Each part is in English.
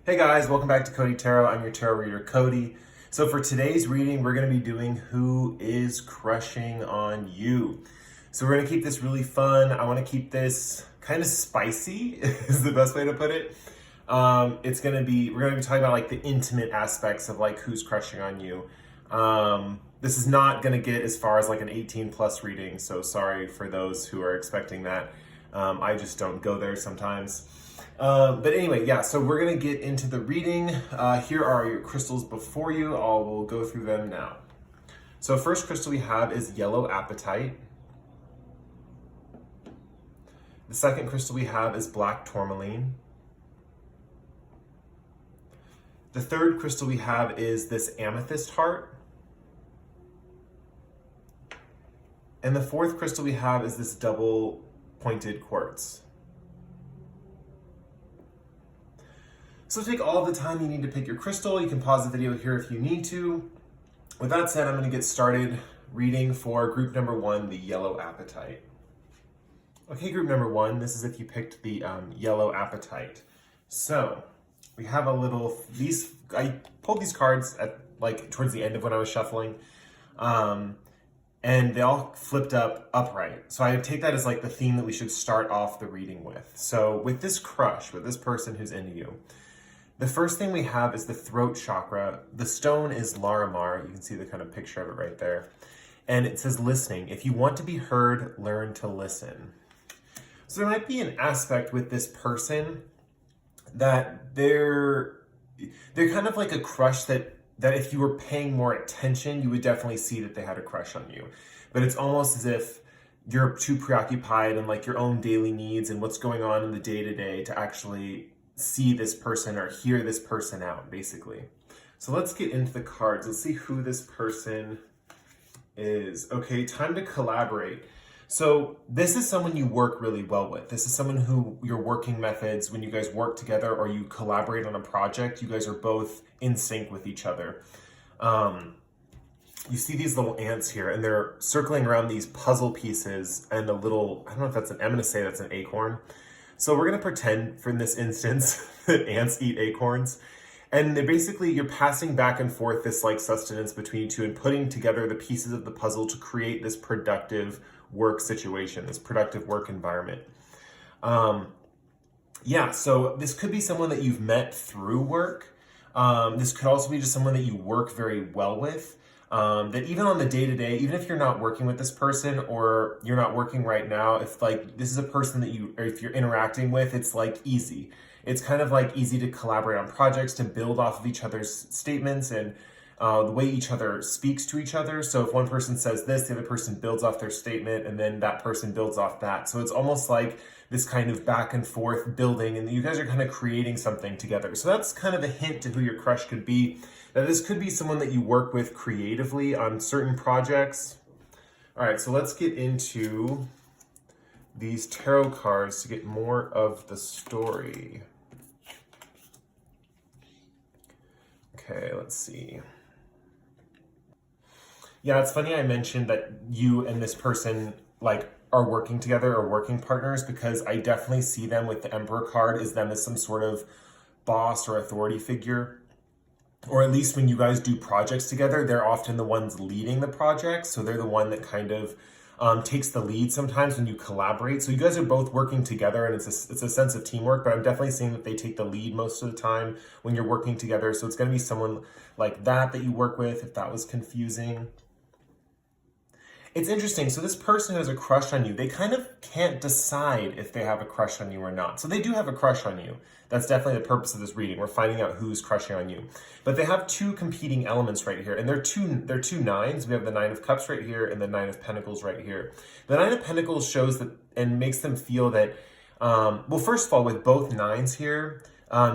Hey guys, welcome back to Cody Tarot. I'm your tarot reader, Cody. So for today's reading, we're going to be doing Who is Crushing on You? So we're going to keep this really fun. I want to keep this kind of spicy, is the best way to put it. We're going to be talking about like the intimate aspects of like who's crushing on you. This is not going to get as far as like an 18 plus reading, so sorry for those who are expecting that. I just don't go there sometimes. But anyway, yeah, so we're going to get into the reading. Here are your crystals before you. We'll go through them now. So first crystal we have is yellow apatite. The second crystal we have is black tourmaline. The third crystal we have is this amethyst heart. And the fourth crystal we have is this double pointed quartz. So take all the time you need to pick your crystal. You can pause the video here if you need to. With that said, I'm going to get started reading for group number 1, the yellow apatite. Okay, group number 1, this is if you picked the yellow apatite. So we have I pulled these cards at like towards the end of when I was shuffling. And they all flipped up upright. So I take that as like the theme that we should start off the reading with. So with this crush, with this person who's into you, the first thing we have is the throat chakra. The stone is Larimar. You can see the kind of picture of it right there. And it says listening. If you want to be heard, learn to listen. So there might be an aspect with this person that they're kind of like a crush that if you were paying more attention, you would definitely see that they had a crush on you. But it's almost as if you're too preoccupied in like your own daily needs and what's going on in the day-to-day to actually see this person or hear this person out, basically. So let's get into the cards. Let's see who this person is. Okay, time to collaborate. So this is someone you work really well with. This is someone who your working methods, when you guys work together or you collaborate on a project, you guys are both in sync with each other. You see these little ants here, and they're circling around these puzzle pieces and a little, I don't know if that's I'm going to say that's an acorn. So we're going to pretend, for in this instance, that ants eat acorns. And you're passing back and forth this like sustenance between you two and putting together the pieces of the puzzle to create this productive work situation, this productive work environment. So this could be someone that you've met through work. This could also be just someone that you work very well with. That even on the day-to-day, even if you're not working with this person or you're not working right now, if like this is a person that if you're interacting with, it's like easy. It's kind of like easy to collaborate on projects, to build off of each other's statements and the way each other speaks to each other. So if one person says this, the other person builds off their statement, and then that person builds off that. So it's almost like this kind of back and forth building, and you guys are kind of creating something together. So that's kind of a hint to who your crush could be. That this could be someone that you work with creatively on certain projects. All right, so let's get into these tarot cards to get more of the story. Okay, let's see. Yeah, it's funny I mentioned that you and this person like are working together or working partners, because I definitely see them with the Emperor card as them as some sort of boss or authority figure. Or at least when you guys do projects together, they're often the ones leading the project. So they're the one that kind of takes the lead sometimes when you collaborate. So you guys are both working together, and it's a sense of teamwork, but I'm definitely seeing that they take the lead most of the time when you're working together. So it's going to be someone like that you work with, if that was confusing. It's interesting. So this person who has a crush on you, they kind of can't decide if they have a crush on you or not. So they do have a crush on you. That's definitely the purpose of this reading. We're finding out who's crushing on you. But they have two competing elements right here. And they're two nines. We have the Nine of Cups right here and the Nine of Pentacles right here. The Nine of Pentacles shows that and makes them feel that, well, first of all, with both nines here,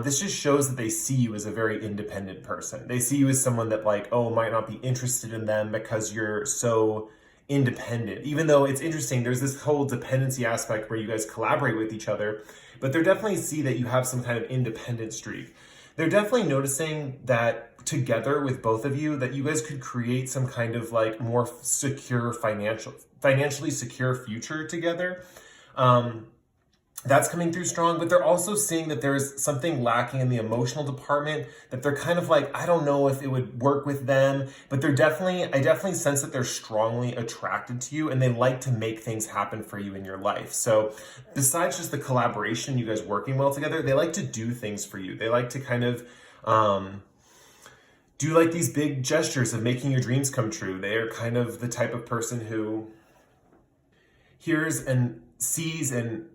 this just shows that they see you as a very independent person. They see you as someone that might not be interested in them because you're so independent. Even though it's interesting, there's this whole dependency aspect where you guys collaborate with each other, but they definitely see that you have some kind of independent streak. They're definitely noticing that together with both of you, that you guys could create some kind of like more secure financially secure future together. That's coming through strong, but they're also seeing that there's something lacking in the emotional department, that they're kind of like, I don't know if it would work with them, but I definitely sense that they're strongly attracted to you and they like to make things happen for you in your life. So besides just the collaboration, you guys working well together, they like to do things for you. They like to kind of, do like these big gestures of making your dreams come true. They are kind of the type of person who hears and sees and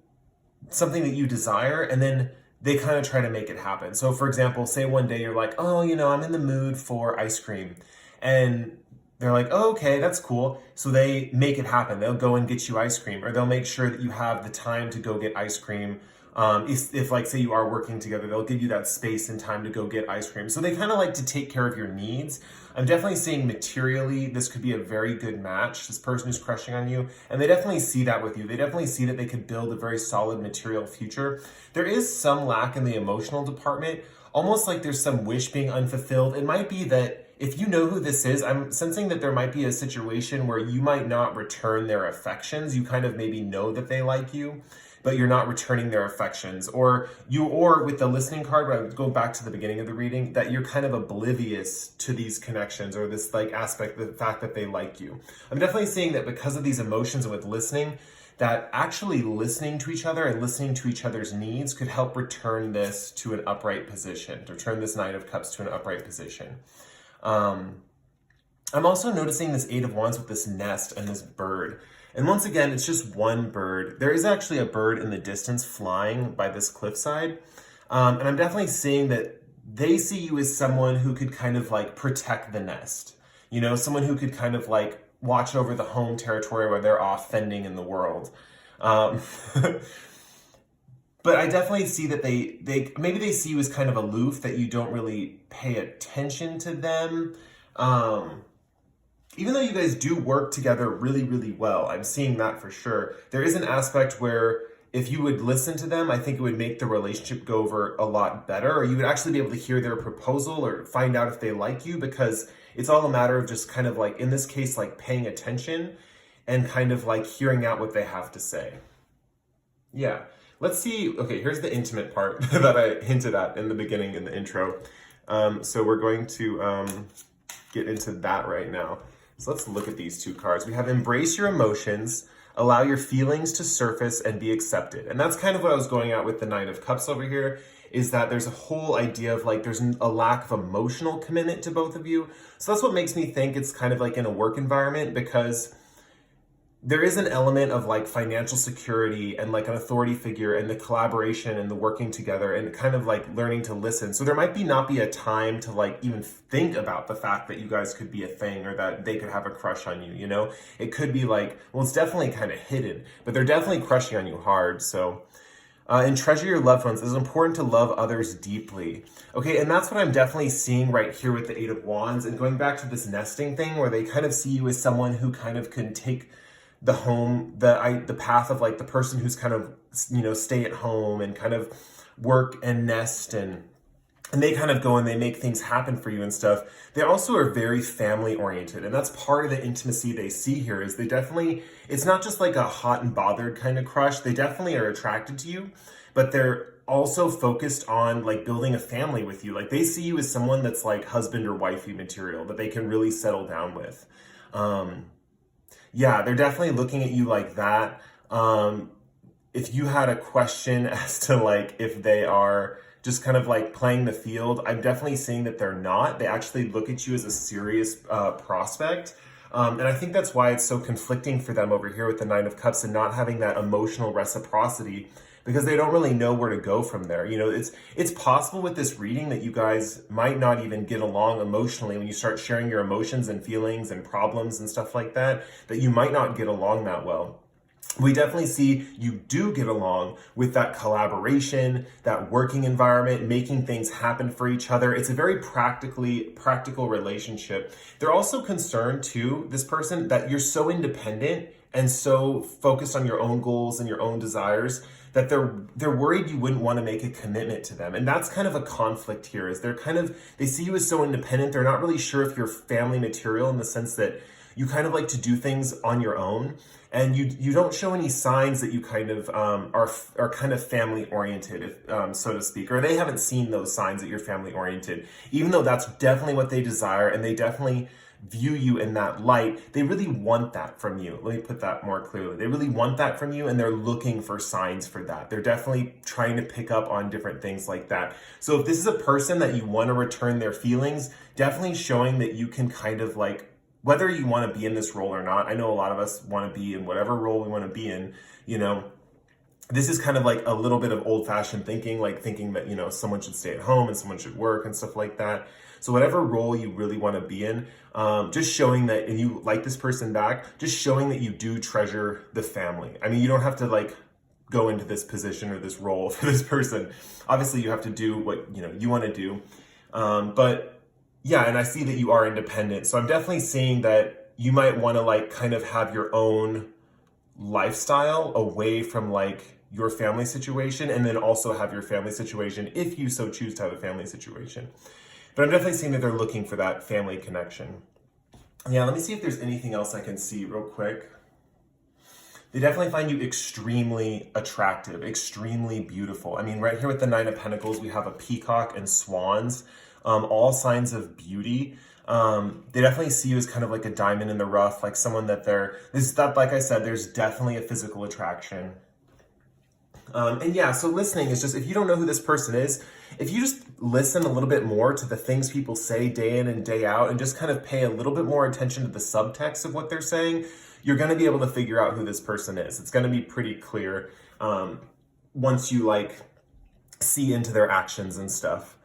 something that you desire, and then they kind of try to make it happen. So for example, say one day you're like, oh, I'm in the mood for ice cream. And they're like, oh, okay, that's cool. So they make it happen. They'll go and get you ice cream, or they'll make sure that you have the time to go get ice cream. If like, say you are working together, they'll give you that space and time to go get ice cream. So they kind of like to take care of your needs. I'm definitely seeing materially, this could be a very good match, this person who's crushing on you. And they definitely see that with you. They definitely see that they could build a very solid material future. There is some lack in the emotional department, almost like there's some wish being unfulfilled. It might be that if you know who this is, I'm sensing that there might be a situation where you might not return their affections. You kind of maybe know that they like you, but you're not returning their affections. Or with the listening card, when I go back to the beginning of the reading, that you're kind of oblivious to these connections or this like aspect, the fact that they like you. I'm definitely seeing that because of these emotions and with listening, that actually listening to each other and listening to each other's needs could help return this to an upright position, to return this Nine of Cups to an upright position. I'm also noticing this Eight of Wands with this nest and this bird. And once again, it's just one bird. There is actually a bird in the distance flying by this cliffside. And I'm definitely seeing that they see you as someone who could kind of like protect the nest. Someone who could kind of like watch over the home territory where they're off fending in the world. But I definitely see that maybe they see you as kind of aloof, that you don't really pay attention to them. Even though you guys do work together really, really well, I'm seeing that for sure. There is an aspect where if you would listen to them, I think it would make the relationship go over a lot better, or you would actually be able to hear their proposal or find out if they like you, because it's all a matter of just kind of like, in this case, like paying attention and kind of like hearing out what they have to say. Yeah. Let's see. Okay, here's the intimate part that I hinted at in the beginning in the intro. So we're going to get into that right now. So let's look at these two cards. We have embrace your emotions, allow your feelings to surface and be accepted. And that's kind of what I was going at with the Nine of Cups over here, is that there's a whole idea of like, there's a lack of emotional commitment to both of you. So that's what makes me think it's kind of like in a work environment, because there is an element of like financial security and like an authority figure and the collaboration and the working together and kind of like learning to listen. So there might not be a time to like even think about the fact that you guys could be a thing or that they could have a crush on you, It could be like, well, it's definitely kind of hidden, but they're definitely crushing on you hard. So, and treasure your loved ones. It's important to love others deeply. Okay, and that's what I'm definitely seeing right here with the Eight of Wands. And going back to this nesting thing where they kind of see you as someone who kind of can take the path of like the person who's kind of, stay at home and kind of work and nest and they kind of go and they make things happen for you and stuff. They also are very family oriented. And that's part of the intimacy they see here, is it's not just like a hot and bothered kind of crush. They definitely are attracted to you, but they're also focused on like building a family with you. Like they see you as someone that's like husband or wifey material that they can really settle down with. Yeah, they're definitely looking at you like that. If you had a question as to like if they are just kind of like playing the field, I'm definitely seeing that they're not. They actually look at you as a serious prospect. And I think that's why it's so conflicting for them over here with the Nine of Cups and not having that emotional reciprocity, because they don't really know where to go from there. It's possible with this reading that you guys might not even get along emotionally when you start sharing your emotions and feelings and problems and stuff like that you might not get along that well. We definitely see you do get along with that collaboration, that working environment, making things happen for each other. It's a very practical relationship. They're also concerned too, this person, that you're so independent and so focused on your own goals and your own desires that they're worried you wouldn't want to make a commitment to them. And that's kind of a conflict here, is they see you as so independent. They're not really sure if you're family material, in the sense that You kind of like to do things on your own, and you don't show any signs that you kind of are kind of family oriented, so to speak, or they haven't seen those signs that you're family oriented, even though that's definitely what they desire, and they definitely view you in that light. They really want that from you. Let me put that more clearly. They really want that from you, and they're looking for signs for that. They're definitely trying to pick up on different things like that. So if this is a person that you want to return their feelings, definitely showing that you can kind of like, whether you want to be in this role or not, I know a lot of us want to be in whatever role we want to be in, you know, this is kind of like a little bit of old-fashioned thinking, like thinking that, you know, someone should stay at home and someone should work and stuff like that. So whatever role you really want to be in, just showing that, and you like this person back, just showing that you do treasure the family. I mean, you don't have to like go into this position or this role for this person. Obviously, you have to do what, you know, you want to do. But yeah, and I see that you are independent. So I'm definitely seeing that you might want to like kind of have your own lifestyle away from like your family situation, and then also have your family situation if you so choose to have a family situation. But I'm definitely seeing that they're looking for that family connection. Yeah, let me see if there's anything else I can see real quick. They definitely find you extremely attractive, extremely beautiful. I mean, right here with the Nine of Pentacles, we have a peacock and swans, all signs of beauty. They definitely see you as kind of like a diamond in the rough, like someone that like I said, there's definitely a physical attraction. And yeah, so listening is just, if you don't know who this person is, if you just listen a little bit more to the things people say day in and day out, and just kind of pay a little bit more attention to the subtext of what they're saying, you're going to be able to figure out who this person is. It's going to be pretty clear once you like see into their actions and stuff.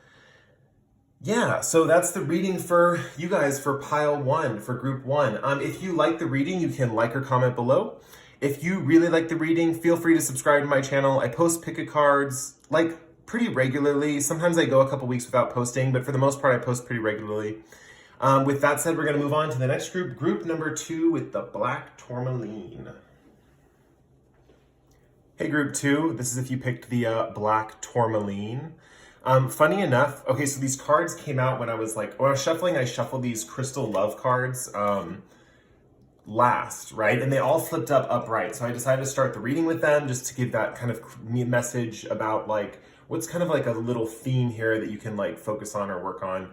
Yeah, so that's the reading for you guys for pile 1, for group 1. If you like the reading, you can like or comment below. If you really like the reading, feel free to subscribe to my channel. I post pick a cards like pretty regularly. Sometimes I go a couple weeks without posting, but for the most part, I post pretty regularly. With that said, we're going to move on to the next group, group number 2 with the Black Tourmaline. Hey, group 2, this is if you picked the Black Tourmaline. Funny enough, okay, so these cards came out when I was shuffling, I shuffled these Crystal Love cards last, right? And they all flipped up upright. So I decided to start the reading with them just to give that kind of message about like, what's kind of like a little theme here that you can like focus on or work on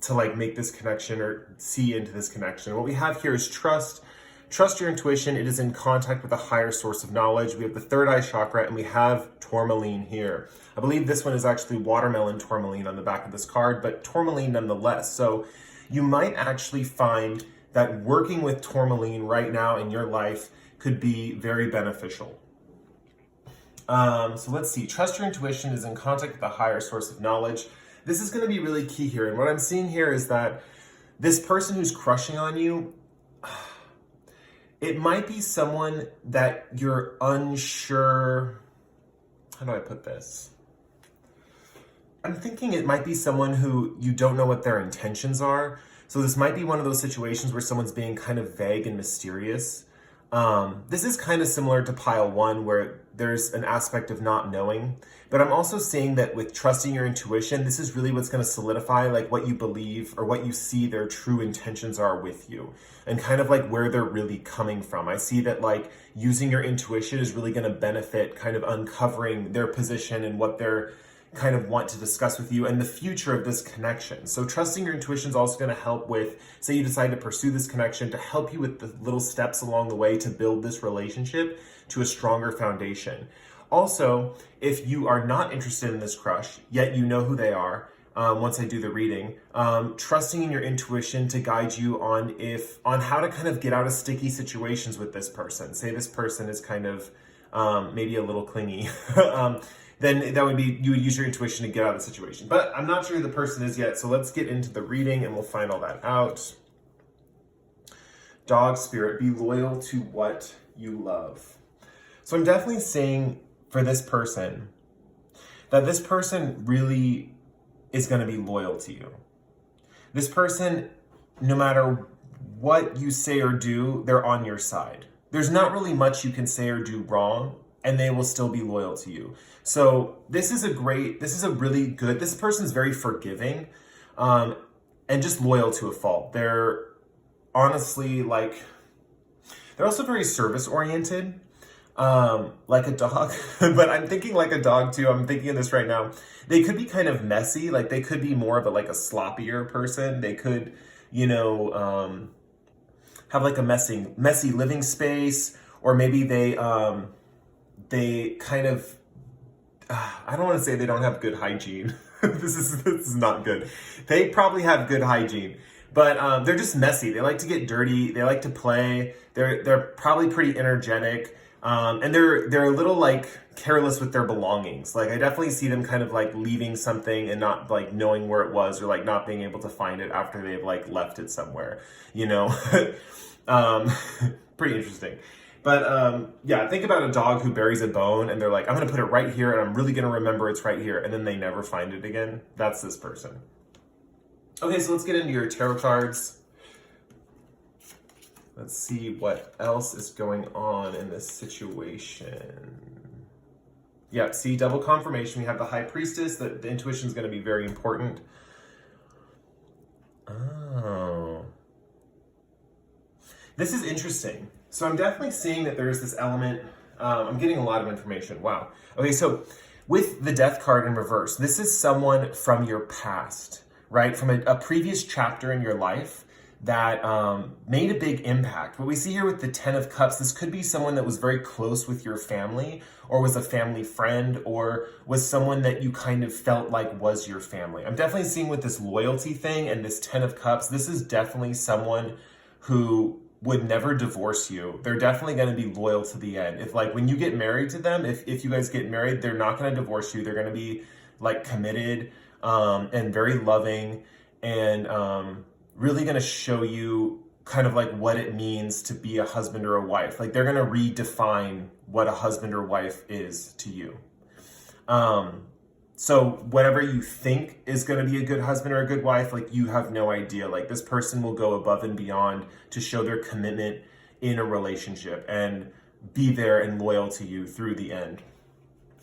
to like make this connection or see into this connection. What we have here is trust. Trust your intuition. It is in contact with a higher source of knowledge. We have the third eye chakra, and we have tourmaline here. I believe this one is actually watermelon tourmaline on the back of this card, but tourmaline nonetheless. So you might actually find that working with tourmaline right now in your life could be very beneficial. So let's see. Trust your intuition, is in contact with a higher source of knowledge. This is going to be really key here. And what I'm seeing here is that this person who's crushing on you, it might be someone that you're unsure. How do I put this? I'm thinking it might be someone who you don't know what their intentions are. So this might be one of those situations where someone's being kind of vague and mysterious. This is kind of similar to pile 1, where there's an aspect of not knowing. But I'm also seeing that with trusting your intuition, this is really what's going to solidify like what you believe or what you see their true intentions are with you, and kind of like where they're really coming from. I see that like using your intuition is really going to benefit kind of uncovering their position and what they're kind of want to discuss with you and the future of this connection. So trusting your intuition is also going to help with, say you decide to pursue this connection, to help you with the little steps along the way to build this relationship to a stronger foundation. Also, if you are not interested in this crush, yet you know who they are, once I do the reading, trusting in your intuition to guide you on how to kind of get out of sticky situations with this person. Say this person is kind of maybe a little clingy. Then that would be, you would use your intuition to get out of the situation. But I'm not sure who the person is yet, so let's get into the reading and we'll find all that out. Dog spirit, be loyal to what you love. So I'm definitely saying for this person that this person really is going to be loyal to you. This person, no matter what you say or do, they're on your side. There's not really much you can say or do wrong, and they will still be loyal to you. So this person's very forgiving, and just loyal to a fault. They're honestly, like, they're also very service oriented, like a dog. But I'm thinking like a dog too. I'm thinking of this right now. They could be kind of messy. Like they could be more of a like a sloppier person. They could, you know, have like a messy living space, or maybe they kind of I don't want to say they don't have good hygiene. This is not good. They probably have good hygiene, but they're just messy. They like to get dirty. They like to play. They're probably pretty energetic, and they're a little like careless with their belongings. Like I definitely see them kind of like leaving something and not like knowing where it was, or like not being able to find it after they've like left it somewhere. You know, pretty interesting. But yeah, think about a dog who buries a bone and they're like, I'm going to put it right here and I'm really going to remember it's right here. And then they never find it again. That's this person. Okay, so let's get into your tarot cards. Let's see what else is going on in this situation. Yeah, see, double confirmation. We have the High Priestess. The intuition is going to be very important. Oh. This is interesting. So I'm definitely seeing that there's this element. I'm getting a lot of information. Wow. Okay, so with the Death card in reverse, this is someone from your past, right? From a previous chapter in your life that made a big impact. What we see here with the Ten of Cups, this could be someone that was very close with your family, or was a family friend, or was someone that you kind of felt like was your family. I'm definitely seeing with this loyalty thing and this Ten of Cups, this is definitely someone who would never divorce you. They're definitely going to be loyal to the end. If like when you get married to them, if you guys get married, they're not going to divorce you. They're going to be like committed and very loving, and really going to show you kind of like what it means to be a husband or a wife. Like they're going to redefine what a husband or wife is to you. So whatever you think is going to be a good husband or a good wife, like you have no idea. Like this person will go above and beyond to show their commitment in a relationship and be there and loyal to you through the end.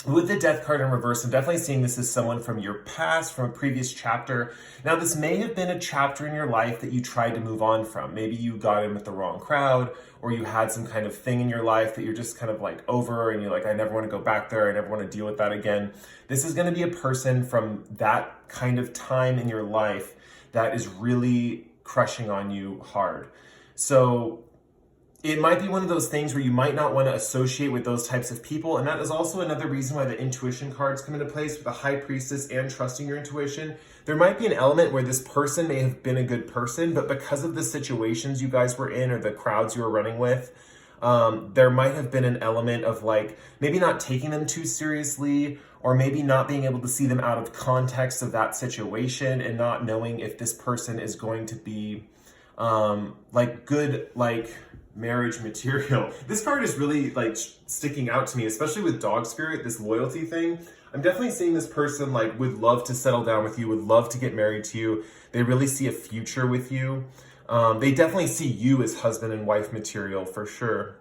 With the Death card in reverse, I'm definitely seeing this as someone from your past, from a previous chapter. Now, this may have been a chapter in your life that you tried to move on from. Maybe you got in with the wrong crowd, or you had some kind of thing in your life that you're just kind of like over, and you're like, I never want to go back there. I never want to deal with that again. This is going to be a person from that kind of time in your life that is really crushing on you hard. So it might be one of those things where you might not want to associate with those types of people. And that is also another reason why the intuition cards come into place with the High Priestess and trusting your intuition. There might be an element where this person may have been a good person, but because of the situations you guys were in or the crowds you were running with, there might have been an element of like maybe not taking them too seriously, or maybe not being able to see them out of context of that situation, and not knowing if this person is going to be like good, like marriage material. This card is really like sticking out to me, especially with dog spirit, this loyalty thing. I'm definitely seeing this person like would love to settle down with you, would love to get married to you. They really see a future with you. They definitely see you as husband and wife material for sure.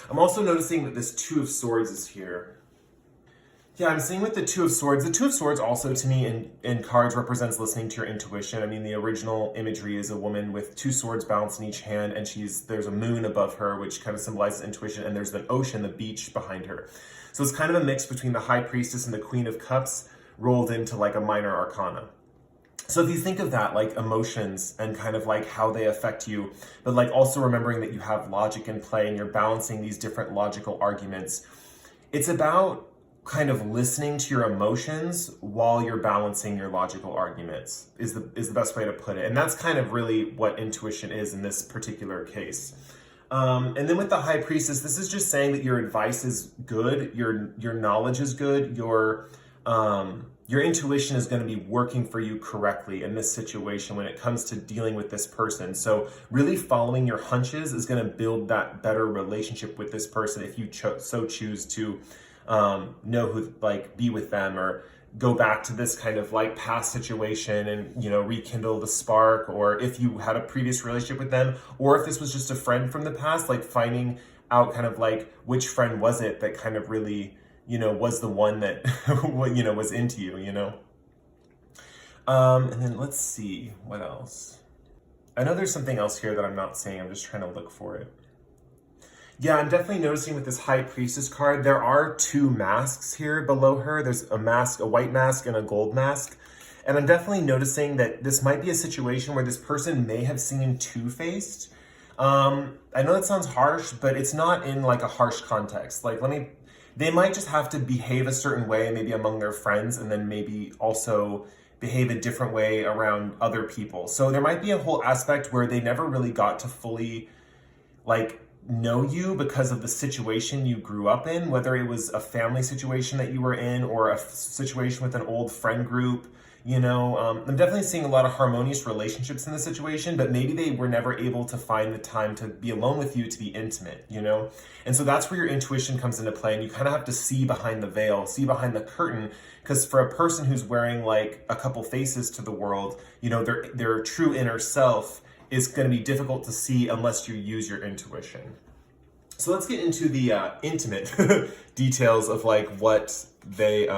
I'm also noticing that this Two of Swords is here. Yeah, I'm seeing with the Two of Swords. The Two of Swords also to me in cards represents listening to your intuition. I mean, the original imagery is a woman with two swords balanced in each hand, and there's a moon above her, which kind of symbolizes intuition, and there's an ocean, the beach behind her. So it's kind of a mix between the High Priestess and the Queen of Cups rolled into like a minor arcana. So if you think of that, like emotions and kind of like how they affect you, but like also remembering that you have logic in play and you're balancing these different logical arguments, it's about kind of listening to your emotions while you're balancing your logical arguments is the best way to put it. And that's kind of really what intuition is in this particular case. And then with the High Priestess, this is just saying that your advice is good, your knowledge is good, your intuition is going to be working for you correctly in this situation when it comes to dealing with this person. So really following your hunches is going to build that better relationship with this person if you so choose to know who, like, be with them, or go back to this kind of like past situation and, you know, rekindle the spark, or if you had a previous relationship with them, or if this was just a friend from the past, like finding out kind of like which friend was it that kind of really, you know, was the one that, you know, was into you, you know? And then let's see what else. I know there's something else here that I'm not seeing. I'm just trying to look for it. Yeah, I'm definitely noticing with this High Priestess card, there are two masks here below her. There's a mask, a white mask and a gold mask. And I'm definitely noticing that this might be a situation where this person may have seen two-faced. I know that sounds harsh, but it's not in like a harsh context. Like, they might just have to behave a certain way, maybe among their friends, and then maybe also behave a different way around other people. So there might be a whole aspect where they never really got to fully like know you because of the situation you grew up in, whether it was a family situation that you were in or a situation with an old friend group. I'm definitely seeing a lot of harmonious relationships in this situation, but maybe they were never able to find the time to be alone with you, to be intimate, And so that's where your intuition comes into play, and you kind of have to see behind the veil, see behind the curtain, because for a person who's wearing like a couple faces to the world, their true inner self is going to be difficult to see unless you use your intuition. So let's get into the intimate details of like what they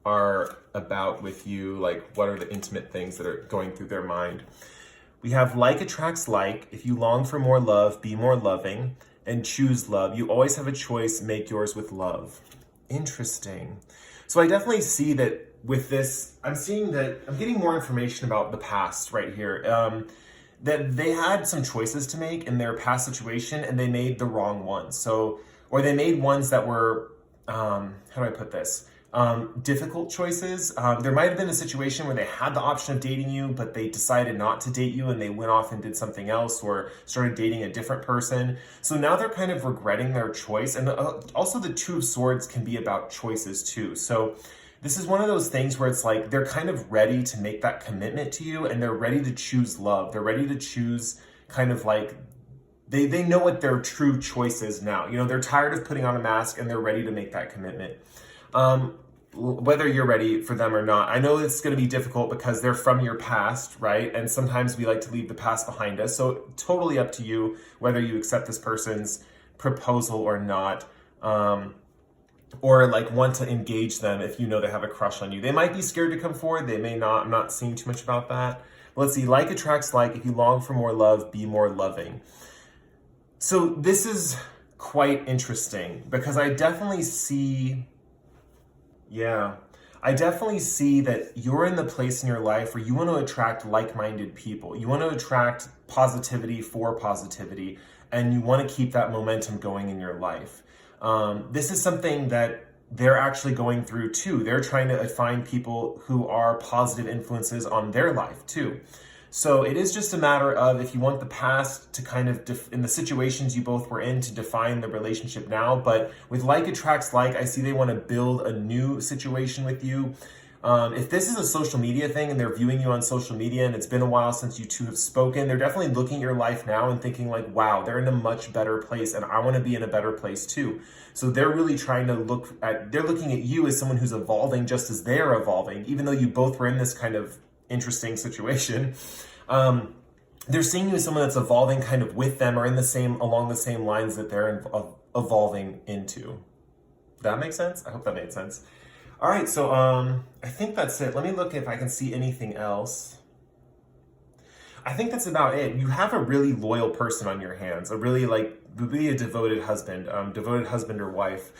are about with you, like what are the intimate things that are going through their mind. We have like attracts like. If you long for more love, be more loving and choose love. You always have a choice, make yours with love. Interesting. So I definitely see that with this, I'm seeing that I'm getting more information about the past right here. That they had some choices to make in their past situation and they made the wrong ones. Or they made ones that were, how do I put this? Difficult choices. There might have been a situation where they had the option of dating you, but they decided not to date you and they went off and did something else or started dating a different person. So now they're kind of regretting their choice. And also the Two of Swords can be about choices too. So this is one of those things where it's like they're kind of ready to make that commitment to you and they're ready to choose love. They're ready to choose kind of like, they know what their true choice is now. They're tired of putting on a mask and they're ready to make that commitment. Whether you're ready for them or not. I know it's going to be difficult because they're from your past, right? And sometimes we like to leave the past behind us. So totally up to you whether you accept this person's proposal or not. Or like want to engage them if you know they have a crush on you. They might be scared to come forward. They may not. I'm not seeing too much about that. Let's see. Like attracts like. If you long for more love, be more loving. So this is quite interesting because I definitely see... Yeah, I definitely see that you're in the place in your life where you want to attract like-minded people. You want to attract positivity for positivity, and you want to keep that momentum going in your life. This is something that they're actually going through too. They're trying to find people who are positive influences on their life too. So it is just a matter of if you want the past to kind of, in the situations you both were in, to define the relationship now. But with like attracts like, I see they want to build a new situation with you. If this is a social media thing and they're viewing you on social media and it's been a while since you two have spoken, they're definitely looking at your life now and thinking like, wow, they're in a much better place and I want to be in a better place too. So they're really trying to they're looking at you as someone who's evolving just as they're evolving, even though you both were in this kind of interesting situation. They're seeing you as someone that's evolving kind of with them or along the same lines that they're evolving into. That makes sense? I hope that made sense. All right, so I think that's it. Let me look if I can see anything else. I think that's about it. You have a really loyal person on your hands, a devoted husband or wife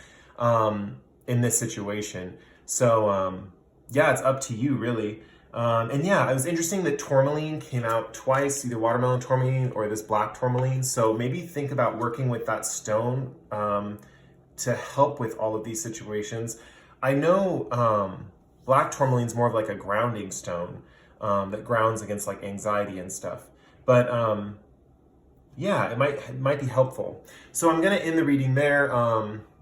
in this situation. So yeah, it's up to you really. And yeah, it was interesting that Tourmaline came out twice, either watermelon tourmaline or this black tourmaline. So maybe think about working with that stone to help with all of these situations. I know black tourmaline is more of like a grounding stone that grounds against like anxiety and stuff. But yeah, it might be helpful. So I'm going to end the reading there.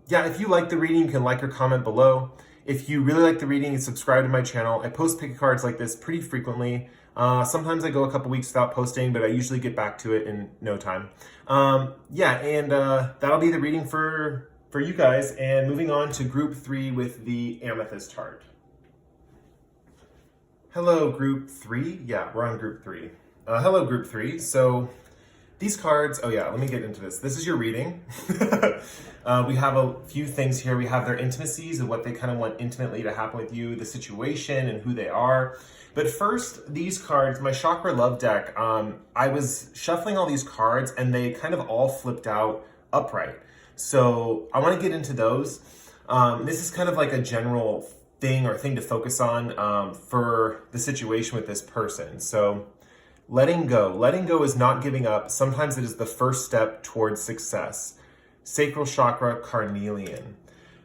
Yeah, if you like the reading, you can like or comment below. If you really like the reading, subscribe to my channel. I post pick cards like this pretty frequently. Sometimes I go a couple weeks without posting, but I usually get back to it in no time. Yeah, and that'll be the reading for you guys. And moving on to group 3 with the Amethyst heart. Hello, group 3. Yeah, we're on group 3. Hello, group 3. So These cards, oh yeah, let me get into this. This is your reading. We have a few things here. We have their intimacies and what they kind of want intimately to happen with you, the situation and who they are. But first, these cards, my Chakra Love deck, I was shuffling all these cards and they kind of all flipped out upright. So I want to get into those. This is kind of like a general thing to focus on for the situation with this person. So letting go. Letting go is not giving up. Sometimes it is the first step towards success. Sacral chakra, carnelian.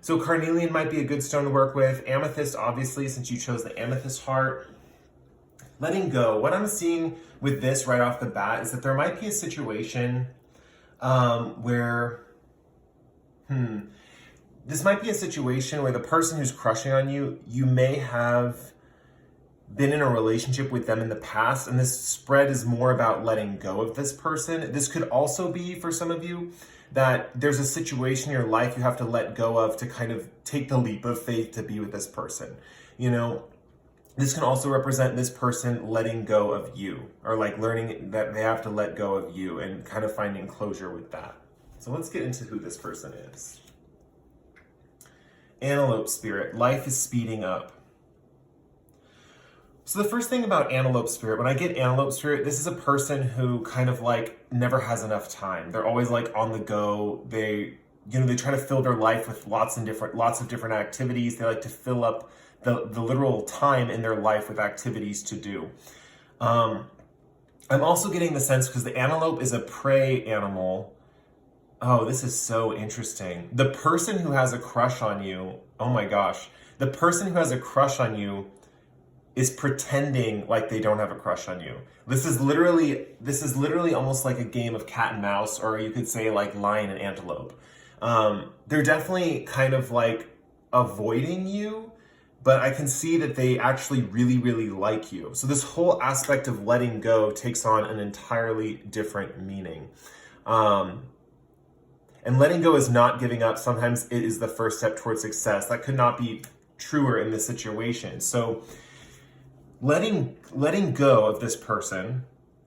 So carnelian might be a good stone to work with. Amethyst, obviously, since you chose the amethyst heart. Letting go. What I'm seeing with this right off the bat is that there might be a situation where, this might be a situation where the person who's crushing on you, you may have been in a relationship with them in the past, and this spread is more about letting go of this person. This could also be, for some of you, that there's a situation in your life you have to let go of to kind of take the leap of faith to be with this person. You know, this can also represent this person letting go of you, or like learning that they have to let go of you and kind of finding closure with that. So let's get into who this person is. Antelope spirit, life is speeding up. So the first thing about antelope spirit, when I get antelope spirit, this is a person who kind of like never has enough time. They're always like on the go. They try to fill their life with lots of different activities. They like to fill up the literal time in their life with activities to do. I'm also getting the sense, because the antelope is a prey animal. Oh, this is so interesting. The person who has a crush on you, oh my gosh, the person who has a crush on you is pretending like they don't have a crush on you. This is literally almost like a game of cat and mouse, or you could say like lion and antelope. They're definitely kind of like avoiding you, but I can see that they actually really, really like you. So this whole aspect of letting go takes on an entirely different meaning. And letting go is not giving up. Sometimes it is the first step towards success. That could not be truer in this situation. So letting go of this person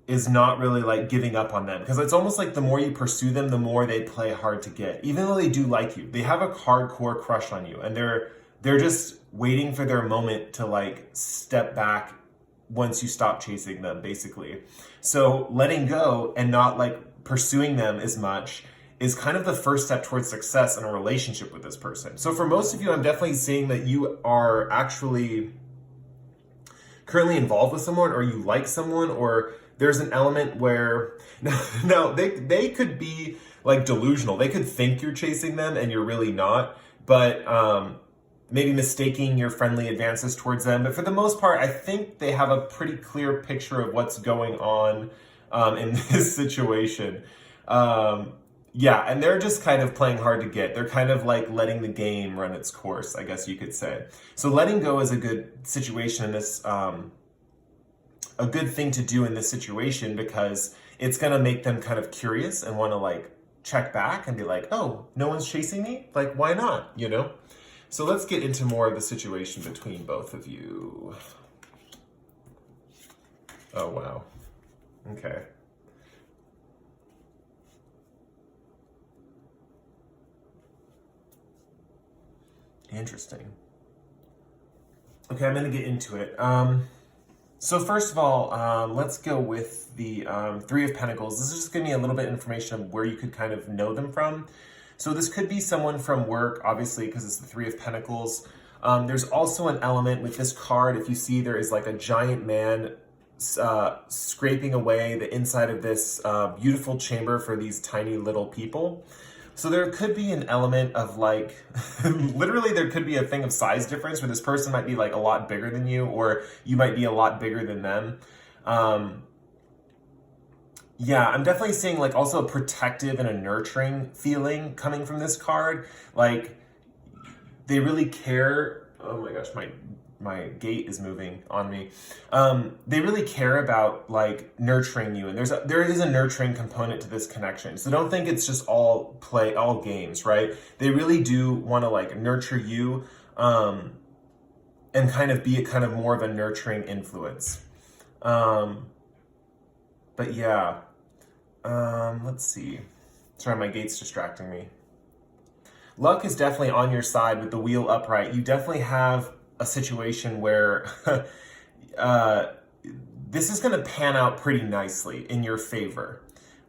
is not really like giving up on them, because it's almost like the more you pursue them, the more they play hard to get. Even though they do like you, they have a hardcore crush on you, and they're just waiting for their moment to like step back once you stop chasing them, basically. So letting go and not like pursuing them as much is kind of the first step towards success in a relationship with this person. So for most of you, I'm definitely seeing that you are actually currently involved with someone, or you like someone, or there's an element where no, they could be like delusional. They could think you're chasing them and you're really not, but maybe mistaking your friendly advances towards them. But for the most part, I think they have a pretty clear picture of what's going on in this situation. Yeah, and they're just kind of playing hard to get. They're kind of like letting the game run its course, I guess you could say. So letting go is a good situation in this, a good thing to do in this situation, because it's going to make them kind of curious and want to like check back and be like, oh, no one's chasing me? Like, why not? You know? So let's get into more of the situation between both of you. Oh, wow. Okay. Interesting. Okay, I'm going to get into it. So first of all, let's go with the Three of Pentacles. This is just giving me a little bit of information of where you could kind of know them from. So this could be someone from work, obviously, because it's the Three of Pentacles. There's also an element with this card. If you see, there is like a giant man scraping away the inside of this beautiful chamber for these tiny little people. So there could be an element of like, literally there could be a thing of size difference where this person might be like a lot bigger than you, or you might be a lot bigger than them. Yeah, I'm definitely seeing like also a protective and a nurturing feeling coming from this card. Like they really care. Oh my gosh, my gate is moving on me. They really care about like nurturing you, and there is a nurturing component to this connection. So don't think it's just all games, right? They really do want to like nurture you, and kind of be a kind of more of a nurturing influence. But yeah, Let's see. Sorry, my gate's distracting me. Luck is definitely on your side with the wheel upright. You definitely have a situation where uh, this is going to pan out pretty nicely in your favor.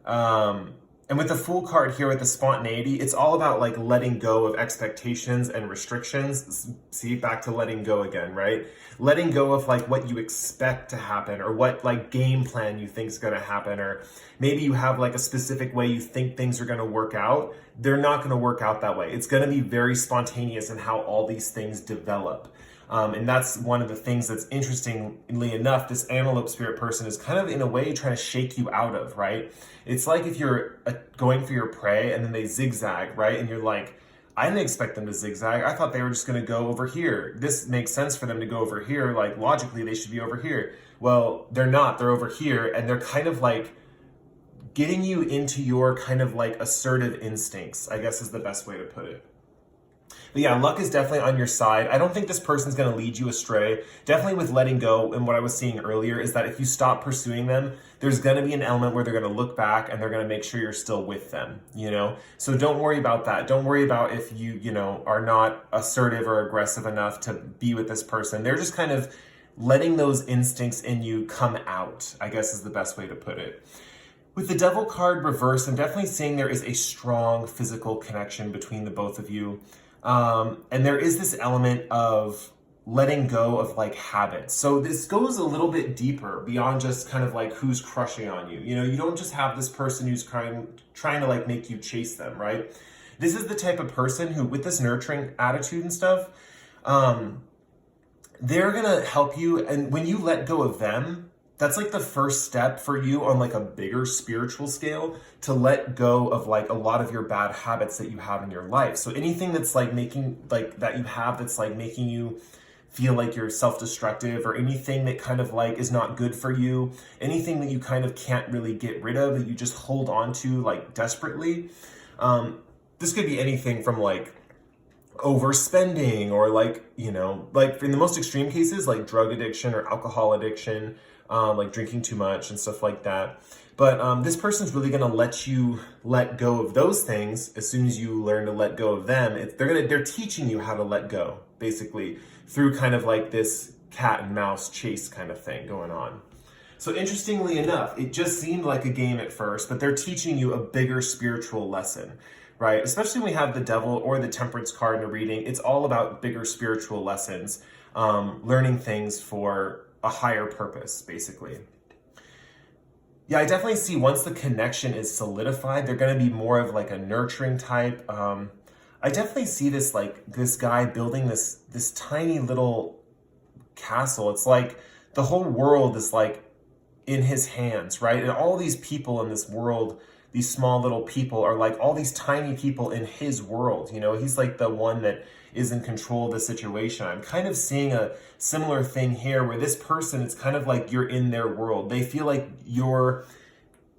And with the Fool card here with the spontaneity, it's all about like letting go of expectations and restrictions. See, back to letting go again, right? Letting go of like what you expect to happen or what like game plan you think is going to happen, or maybe you have like a specific way you think things are going to work out. They're not going to work out that way. It's going to be very spontaneous in how all these things develop. And that's one of the things that's, interestingly enough, this antelope spirit person is kind of in a way trying to shake you out of, right? It's like if you're going for your prey and then they zigzag, right? And you're like, I didn't expect them to zigzag. I thought they were just going to go over here. This makes sense for them to go over here. Like logically, they should be over here. Well, they're not. They're over here. And they're kind of like getting you into your kind of like assertive instincts, I guess is the best way to put it. But yeah, luck is definitely on your side. I don't think this person's going to lead you astray. Definitely with letting go, and what I was seeing earlier is that if you stop pursuing them, there's going to be an element where they're going to look back and they're going to make sure you're still with them, you know? So don't worry about that. Don't worry about if you know, are not assertive or aggressive enough to be with this person. They're just kind of letting those instincts in you come out, I guess is the best way to put it. With the Devil card reversed, I'm definitely seeing there is a strong physical connection between the both of you. And there is this element of letting go of like habits. So this goes a little bit deeper beyond just kind of like who's crushing on you. You know, you don't just have this person who's trying to like make you chase them, right? This is the type of person who, with this nurturing attitude and stuff, they're gonna help you. And when you let go of them, that's like the first step for you on like a bigger spiritual scale to let go of like a lot of your bad habits that you have in your life. So anything that's like making like that you have that's like making you feel like you're self-destructive, or anything that kind of like is not good for you, anything that you kind of can't really get rid of that you just hold on to like desperately. This could be anything from like overspending, or like, you know, like in the most extreme cases, like drug addiction or alcohol addiction, like drinking too much and stuff like that. But this person's really going to let you let go of those things as soon as you learn to let go of them. They're teaching you how to let go, basically, through kind of like this cat and mouse chase kind of thing going on. So interestingly enough, it just seemed like a game at first, but they're teaching you a bigger spiritual lesson, right? Especially when we have the Devil or the Temperance card in a reading. It's all about bigger spiritual lessons, learning things for a higher purpose, basically. Yeah, I definitely see once the connection is solidified, they're going to be more of like a nurturing type. I definitely see this like this guy building this tiny little castle. It's like the whole world is like in his hands, right? And all these people in this world, these small little people, are like all these tiny people in his world. You know, he's like the one that is in control of the situation. I'm kind of seeing a similar thing here where this person, it's kind of like you're in their world. They feel like you're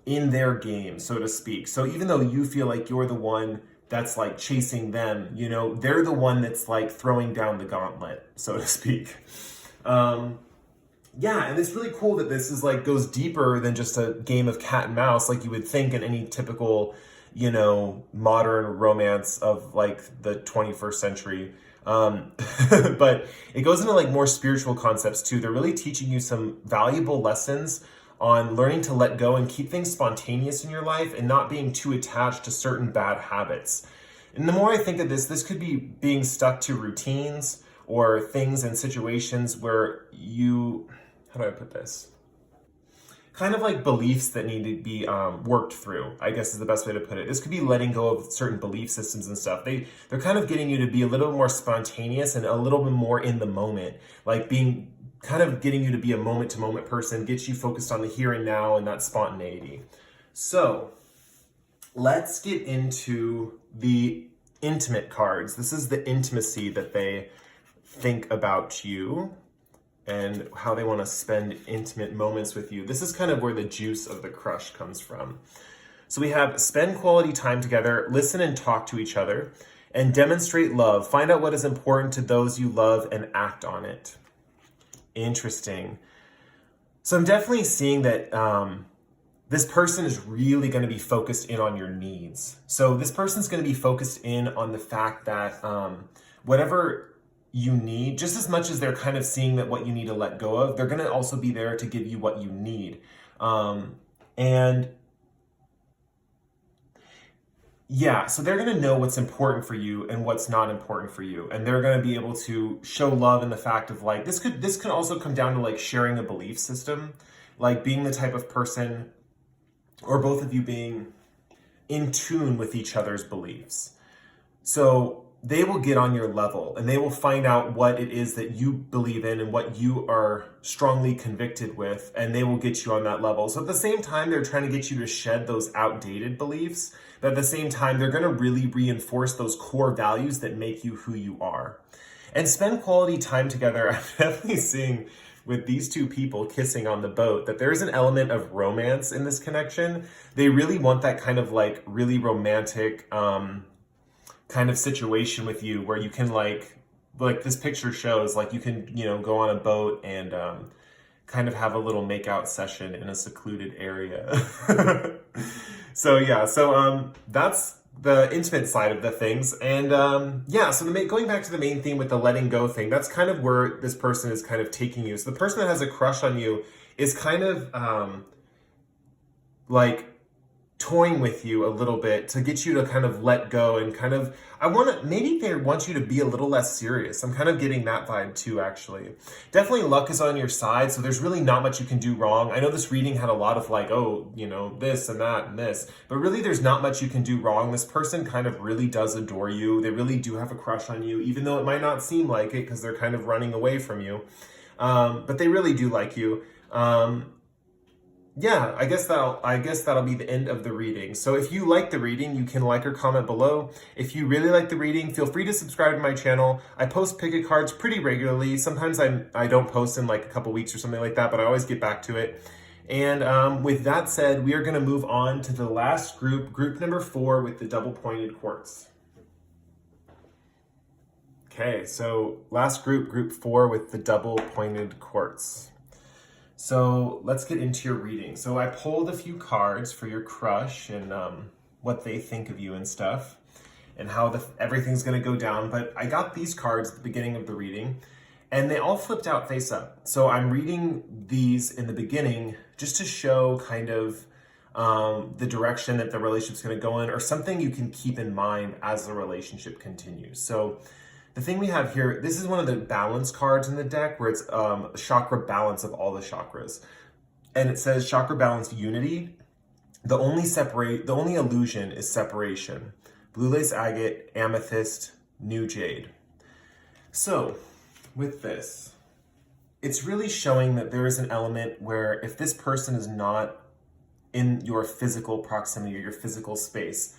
in their game, so to speak. So even though you feel like you're the one that's like chasing them, you know, they're the one that's like throwing down the gauntlet, so to speak. Yeah, and it's really cool that this is like goes deeper than just a game of cat and mouse like you would think in any typical, you know, modern romance of like the 21st century. But it goes into like more spiritual concepts too. They're really teaching you some valuable lessons on learning to let go and keep things spontaneous in your life and not being too attached to certain bad habits. And the more I think of this could be being stuck to routines or things and situations where you, how do I put this? Kind of like beliefs that need to be worked through, I guess is the best way to put it. This could be letting go of certain belief systems and stuff. They're kind of getting you to be a little more spontaneous and a little bit more in the moment, like being kind of getting you to be a moment-to-moment person, gets you focused on the here and now and that spontaneity. So let's get into the intimate cards. This is the intimacy that they think about you and how they want to spend intimate moments with you. This is kind of where the juice of the crush comes from. So we have spend quality time together, listen and talk to each other, and demonstrate love. Find out what is important to those you love and act on it. Interesting. So I'm definitely seeing that this person is really going to be focused in on your needs. So this person's going to be focused in on the fact that whatever you need, just as much as they're kind of seeing that what you need to let go of, they're going to also be there to give you what you need. And yeah, so they're going to know what's important for you and what's not important for you. And they're going to be able to show love in the fact of like, this could also come down to like sharing a belief system, like being the type of person, or both of you being in tune with each other's beliefs. So they will get on your level and they will find out what it is that you believe in and what you are strongly convicted with, and they will get you on that level. So at the same time, they're trying to get you to shed those outdated beliefs, but at the same time, they're going to really reinforce those core values that make you who you are. And spend quality time together. I'm definitely seeing with these two people kissing on the boat that there's an element of romance in this connection. They really want that kind of like really romantic kind of situation with you where you can like this picture shows, like you can, go on a boat and kind of have a little makeout session in a secluded area. So that's the intimate side of the things. And so going back to the main theme with the letting go thing, that's kind of where this person is kind of taking you. So the person that has a crush on you is kind of like toying with you a little bit to get you to kind of let go and kind of, maybe they want you to be a little less serious. I'm kind of getting that vibe too, actually. Definitely luck is on your side, so there's really not much you can do wrong. I know this reading had a lot of like, this and that and this, but really there's not much you can do wrong. This person kind of really does adore you. They really do have a crush on you, even though it might not seem like it because they're kind of running away from you. But they really do like you. I guess that'll be the end of the reading. So if you like the reading, you can like or comment below. If you really like the reading, feel free to subscribe to my channel. I post picket cards pretty regularly. Sometimes I don't post in like a couple weeks or something like that, but I always get back to it. And with that said, we are going to move on to the last group number 4 with the double pointed quartz. Okay, so last group 4 with the double pointed quartz. So let's get into your reading. So I pulled a few cards for your crush and what they think of you and stuff, and how everything's going to go down. But I got these cards at the beginning of the reading, and they all flipped out face up. So I'm reading these in the beginning just to show kind of the direction that the relationship's going to go in, or something you can keep in mind as the relationship continues. So the thing we have here, this is one of the balance cards in the deck where it's chakra balance of all the chakras. And it says chakra balance unity. The only illusion is separation. Blue lace agate, amethyst, new jade. So with this, it's really showing that there is an element where if this person is not in your physical proximity or your physical space,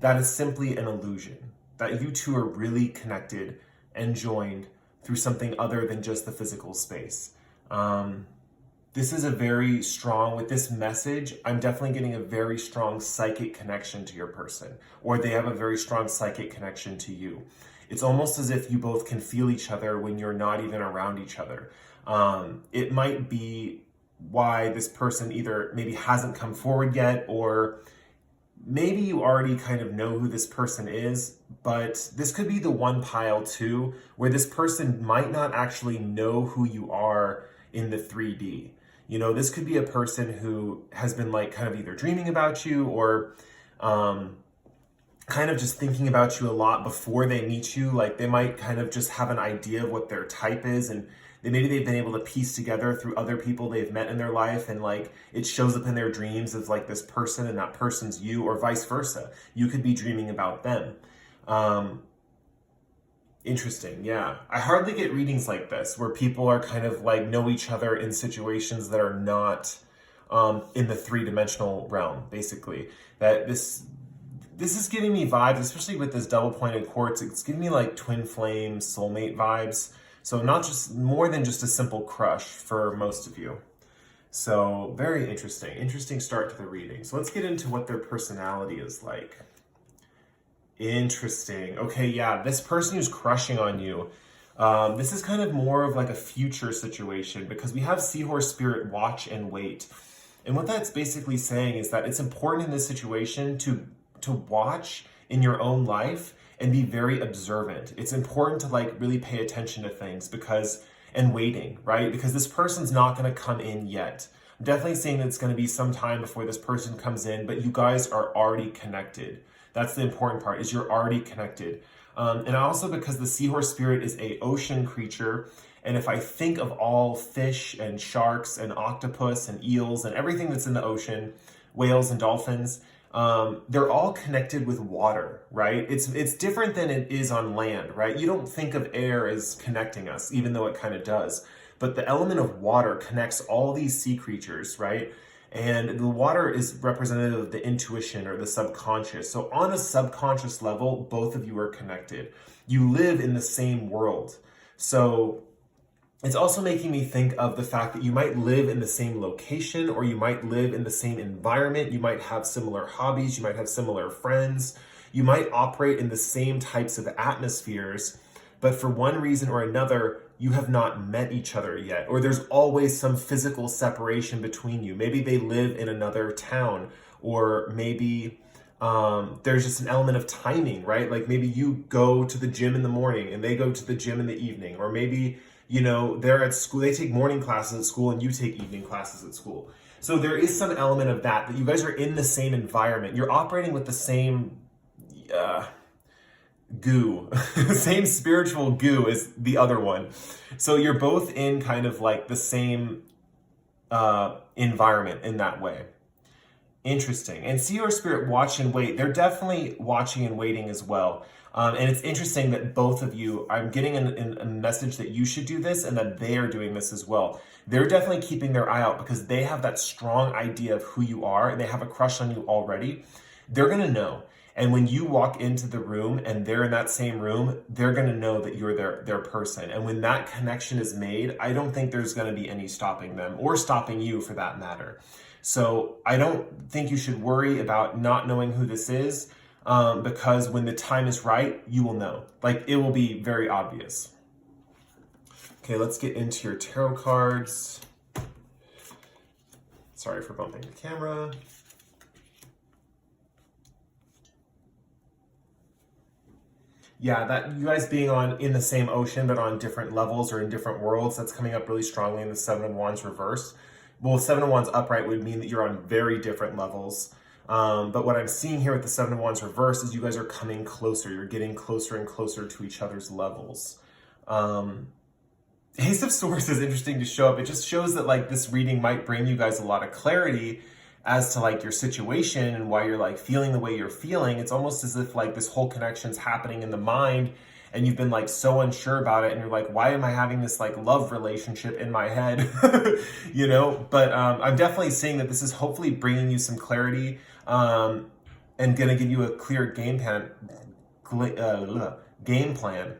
that is simply an illusion. That you two are really connected and joined through something other than just the physical space. This is a very strong, with this message, I'm definitely getting a very strong psychic connection to your person, or they have a very strong psychic connection to you. It's almost as if you both can feel each other when you're not even around each other. It might be why this person either maybe hasn't come forward yet, or maybe you already kind of know who this person is, but this could be the one pile too, where this person might not actually know who you are in the 3D. This could be a person who has been like kind of either dreaming about you or kind of just thinking about you a lot before they meet you. Like they might kind of just have an idea of what their type is, and maybe they've been able to piece together through other people they've met in their life, and like it shows up in their dreams as like this person and that person's you, or vice versa. You could be dreaming about them. Interesting, yeah. I hardly get readings like this where people are kind of like know each other in situations that are not in the 3-dimensional realm, basically. That this is giving me vibes, especially with this double pointed quartz. It's giving me like twin flame soulmate vibes. So more than just a simple crush for most of you. So very interesting start to the reading. So let's get into what their personality is like. Interesting. Okay, yeah, this person who's crushing on you, this is kind of more of like a future situation, because we have Seahorse Spirit, watch and wait. And what that's basically saying is that it's important in this situation to watch in your own life and be very observant. It's important to like really pay attention to things and waiting, right? Because this person's not going to come in yet. I'm definitely saying that it's going to be some time before this person comes in, but you guys are already connected. That's the important part, is you're already connected. And also because the seahorse spirit is a ocean creature, and if I think of all fish and sharks and octopus and eels and everything that's in the ocean, whales and dolphins, they're all connected with water, right? It's different than it is on land, right? You don't think of air as connecting us, even though it kind of does. But the element of water connects all these sea creatures, right? And the water is representative of the intuition or the subconscious. So on a subconscious level, both of you are connected. You live in the same world. So it's also making me think of the fact that you might live in the same location, or you might live in the same environment. You might have similar hobbies. You might have similar friends. You might operate in the same types of atmospheres, but for one reason or another, you have not met each other yet, or there's always some physical separation between you. Maybe they live in another town, or maybe there's just an element of timing, right? Like maybe you go to the gym in the morning and they go to the gym in the evening, or maybe, you know, they're at school, they take morning classes at school and you take evening classes at school. So there is some element of that you guys are in the same environment. You're operating with the same goo, same spiritual goo as the other one. So you're both in kind of like the same environment in that way. Interesting. And see your spirit watch and wait. They're definitely watching and waiting as well. And it's interesting that both of you, I'm getting a message that you should do this and that they are doing this as well. They're definitely keeping their eye out because they have that strong idea of who you are and they have a crush on you already. They're going to know. And when you walk into the room and they're in that same room, they're going to know that you're their person. And when that connection is made, I don't think there's going to be any stopping them or stopping you for that matter. So I don't think you should worry about not knowing who this is, because when the time is right, you will know. Like it will be very obvious. Okay, let's get into your tarot cards. Sorry for bumping the camera. Yeah, that you guys being in the same ocean, but on different levels or in different worlds, that's coming up really strongly in the Seven of Wands reverse. Well, Seven of Wands upright would mean that you're on very different levels. But what I'm seeing here with the Seven of Wands reverse is you guys are coming closer. You're getting closer and closer to each other's levels. Ace of Swords is interesting to show up. It just shows that like this reading might bring you guys a lot of clarity as to like your situation and why you're like feeling the way you're feeling. It's almost as if like this whole connection's happening in the mind and you've been like so unsure about it and you're like, why am I having this like love relationship in my head? You know, but I'm definitely seeing that this is hopefully bringing you some clarity and gonna give you a clear game plan.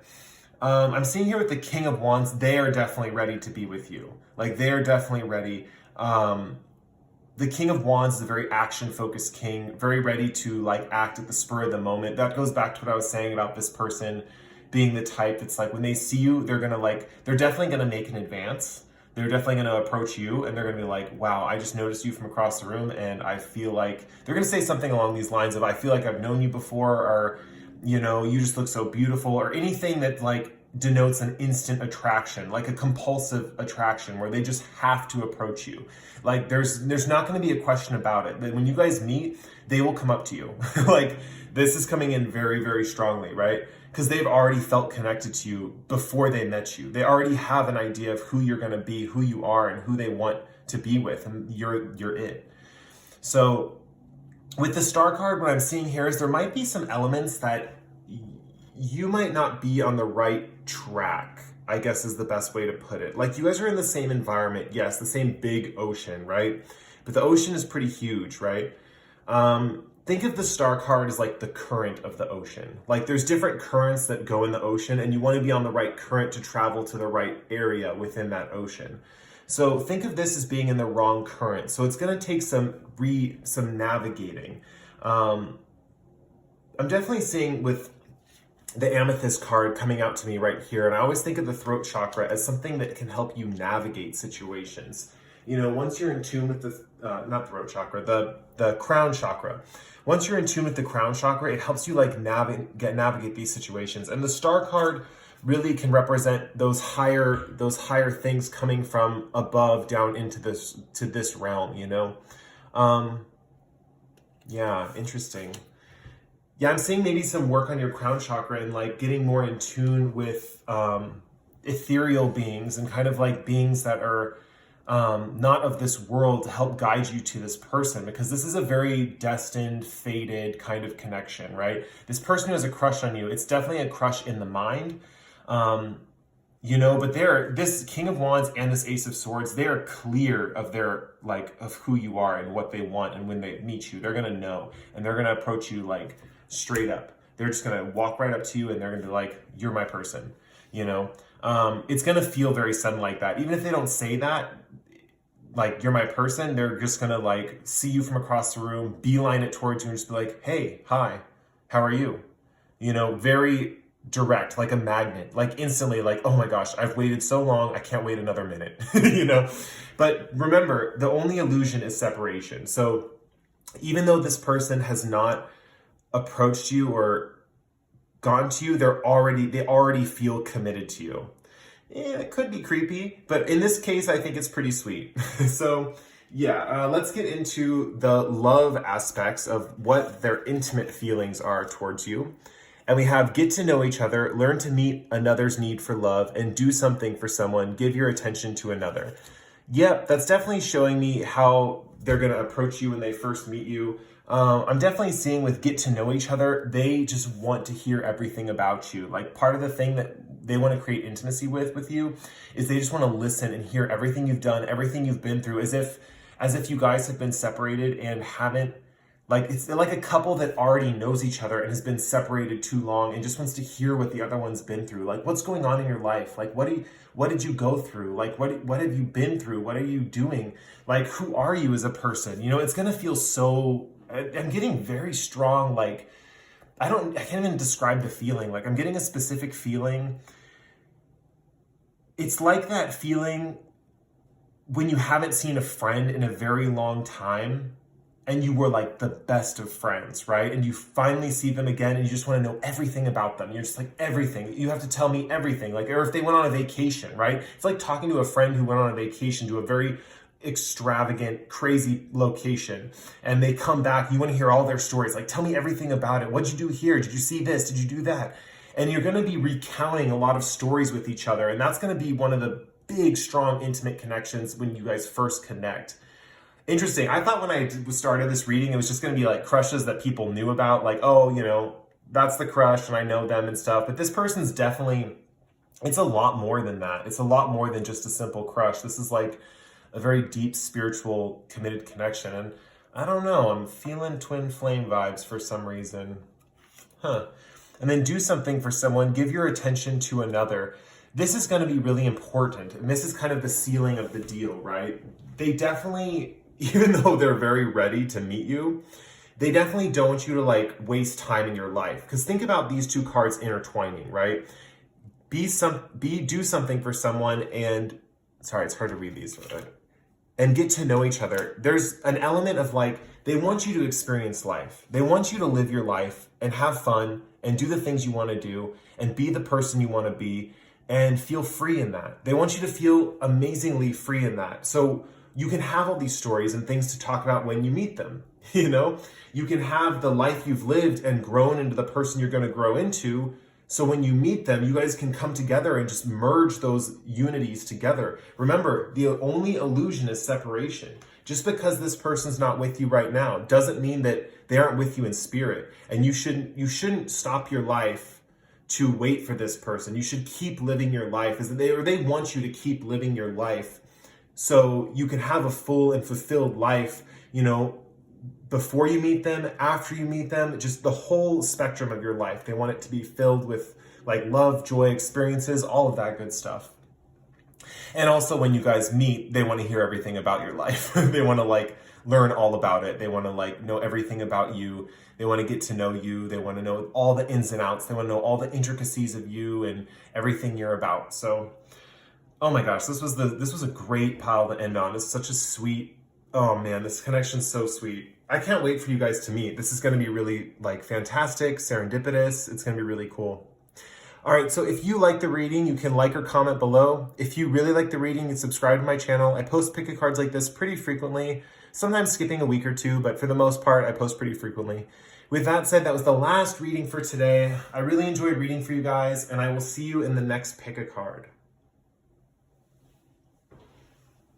I'm seeing here with the King of Wands, they are definitely ready to be with you. Like they are definitely ready. The King of Wands is a very action-focused king, very ready to like act at the spur of the moment. That goes back to what I was saying about this person being the type that's like when they see you, they're definitely gonna make an advance. They're definitely gonna approach you and they're gonna be like, wow, I just noticed you from across the room and I feel like, they're gonna say something along these lines of, I feel like I've known you before, or, you know, you just look so beautiful, or anything that like denotes an instant attraction, like a compulsive attraction where they just have to approach you. Like there's not going to be a question about it. That when you guys meet, they will come up to you. Like this is coming in very, very strongly, right? Because they've already felt connected to you before they met you. They already have an idea of who you're going to be, who you are, and who they want to be with, and you're it. So with the Star card, what I'm seeing here is there might be some elements that you might not be on the right track, I guess is the best way to put it. Like you guys are in the same environment, yes, the same big ocean, right? But the ocean is pretty huge, right? Think of the Star card as like the current of the ocean. Like there's different currents that go in the ocean and you want to be on the right current to travel to the right area within that ocean. So think of this as being in the wrong current. So it's going to take some navigating. I'm definitely seeing with the Amethyst card coming out to me right here, and I always think of the throat chakra as something that can help you navigate situations. You know, once you're in tune with the, not throat chakra, the crown chakra. Once you're in tune with the crown chakra, it helps you like navigate these situations. And the star card really can represent those higher things coming from above down into this realm, you know? Yeah, interesting. Yeah, I'm seeing maybe some work on your crown chakra and like getting more in tune with ethereal beings and kind of like beings that are not of this world to help guide you to this person, because this is a very destined, fated kind of connection, right? This person who has a crush on you, it's definitely a crush in the mind. You know, but this King of Wands and this Ace of Swords, they are clear of of who you are and what they want. And when they meet you, they're going to know, and they're going to approach you like straight up. They're just going to walk right up to you and they're going to be like, you're my person, you know? It's going to feel very sudden like that. Even if they don't say that, like, you're my person, they're just going to like see you from across the room, beeline it towards you and just be like, hey, hi, how are you? You know, very direct, like a magnet, like instantly, like, oh my gosh, I've waited so long, I can't wait another minute, you know? But remember, the only illusion is separation. So even though this person has not approached you or gone to you, they already feel committed to you. It could be creepy, but in this case, I think it's pretty sweet. So yeah, let's get into the love aspects of what their intimate feelings are towards you. And we have get to know each other, learn to meet another's need for love, and do something for someone, give your attention to another. Yep, that's definitely showing me how they're going to approach you when they first meet you. I'm definitely seeing with get to know each other, they just want to hear everything about you. Like, part of the thing that they want to create intimacy with you is they just want to listen and hear everything you've done, everything you've been through, as if you guys have been separated and haven't. Like, it's like a couple that already knows each other and has been separated too long and just wants to hear what the other one's been through. Like, what's going on in your life? Like, what did you go through? Like, what have you been through? What are you doing? Like, who are you as a person? You know, it's going to feel so, I'm getting very strong, like, I can't even describe the feeling. Like, I'm getting a specific feeling. It's like that feeling when you haven't seen a friend in a very long time, and you were like the best of friends, right? And you finally see them again and you just want to know everything about them. You're just like, everything. You have to tell me everything. Like, or if they went on a vacation, right? It's like talking to a friend who went on a vacation to a very extravagant, crazy location. And they come back, you want to hear all their stories. Like, tell me everything about it. What'd you do here? Did you see this? Did you do that? And you're going to be recounting a lot of stories with each other. And that's going to be one of the big, strong, intimate connections when you guys first connect. Interesting. I thought when I started this reading, it was just going to be like crushes that people knew about. Like, oh, you know, that's the crush and I know them and stuff. But this person's definitely, it's a lot more than that. It's a lot more than just a simple crush. This is like a very deep, spiritual, committed connection. And I don't know, I'm feeling twin flame vibes for some reason. And then do something for someone, give your attention to another. This is going to be really important. And this is kind of the ceiling of the deal, right? They definitely, even though they're very ready to meet you, they definitely don't want you to like waste time in your life. Because think about these two cards intertwining, right? Do something for someone and, sorry, it's hard to read these, and get to know each other. There's an element of like, they want you to experience life. They want you to live your life and have fun and do the things you want to do and be the person you want to be and feel free in that. They want you to feel amazingly free in that. So you can have all these stories and things to talk about when you meet them. You know, you can have the life you've lived and grown into the person you're going to grow into. So when you meet them, you guys can come together and just merge those unities together. Remember, the only illusion is separation. Just because this person's not with you right now doesn't mean that they aren't with you in spirit. And you shouldn't stop your life to wait for this person. You should keep living your life, they want you to keep living your life so you can have a full and fulfilled life, you know, before you meet them, after you meet them, just the whole spectrum of your life. They want it to be filled with like love, joy, experiences, all of that good stuff. And also when you guys meet, they want to hear everything about your life. They want to like learn all about it. They want to like know everything about you. They want to get to know you. They want to know all the ins and outs. They want to know all the intricacies of you and everything you're about. So Oh my gosh, this was a great pile to end on. It's such a sweet, oh man, this connection's so sweet. I can't wait for you guys to meet. This is going to be really like fantastic, serendipitous. It's going to be really cool. All right, so if you like the reading, you can like or comment below. If you really like the reading, you can subscribe to my channel. I post pick a cards like this pretty frequently, sometimes skipping a week or two, but for the most part, I post pretty frequently. With that said, that was the last reading for today. I really enjoyed reading for you guys, and I will see you in the next pick a card.